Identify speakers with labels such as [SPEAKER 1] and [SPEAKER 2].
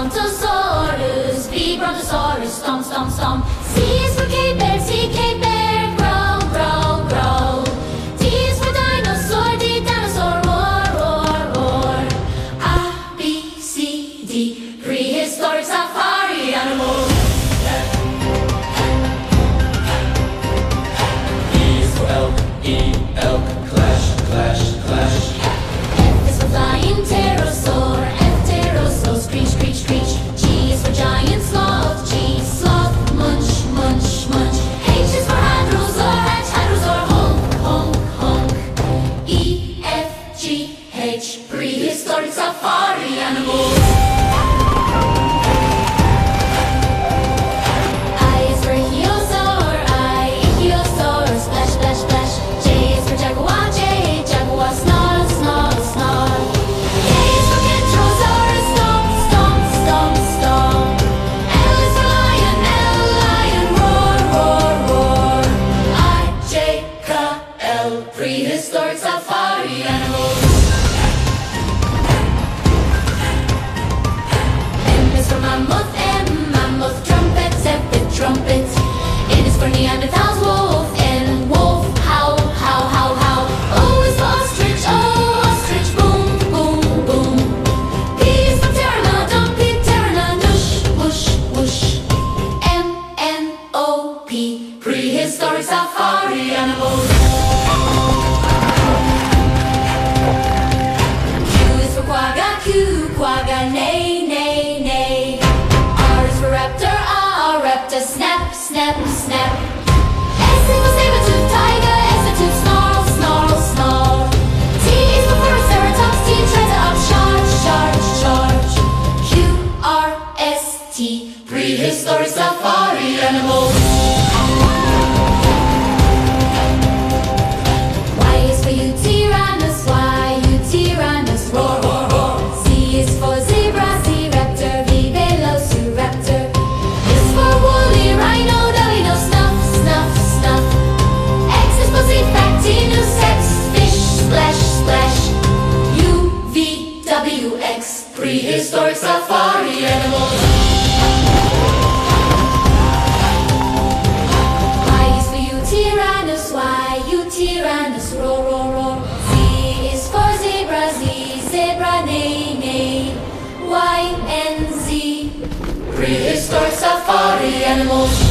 [SPEAKER 1] Brontosaurus, B Brontosaurus, stomp, stomp, stomp. C is for Cape Bear, C Cape Bear, grow, grow, grow. D is for dinosaur, D dinosaur, roar, roar, roar. A, B, C, D, prehistoric safari animals.
[SPEAKER 2] E is for elk, E, elk, clash, clash, clash.
[SPEAKER 1] F is for flying pterosaur, F pterosaur, screech, screech, screech. G is for giant sloth, G sloth, munch, munch, munch. H is for hadrosaur, H hadrosaur, honk, honk, honk. E, F, G, H, prehistoric safari animals. I is for ichthyosaur, I, ichthyosaur, splash, splash, splash. J is for jaguar, J, jaguar, snarl, snarl, snarl. K is for kentrosaurus, stomp, stomp, stomp, stomp. L is for lion, L, lion, roar, roar, roar. I, J, K, L, prehistoric safari animals. M is for mammoth, M, mammoth, trumpet, zephyr, trumpet. N is for Neanderthals, wolf, N, wolf, howl, howl, howl, howl. O is for ostrich, O, ostrich, boom, boom, boom. P is for pteranodon, pteranodon, whoosh, whoosh, whoosh. M, N, O, P, prehistoric safari animals. Q is for quagga, Q, quagga, neigh, neigh, neigh. R is for raptor, R, raptor, snap, snap, snap. S is for saber-tooth tiger, S-tooth, snarl, snarl, snarl. T is for triceratops, T, triceratops, charge, charge, charge. Q, R, S, T, prehistoric safari animals. Y is for Utyrannus, Y, Utyrannus, roar, roar, roar. Z is for zebra, Z, raptor, V, velociraptor. S for woolly rhino, Dino, snuff, snuff, snuff. X is for Zipactinus, X, fish, splash, splash. U, V, W, X, prehistoric safari animals. Y is for Utyrannus, Y, Utyrannus, roar, roar, roar. Z is for zebra, Z, zebra, neigh, neigh. Y, N, Z, prehistoric safari animals.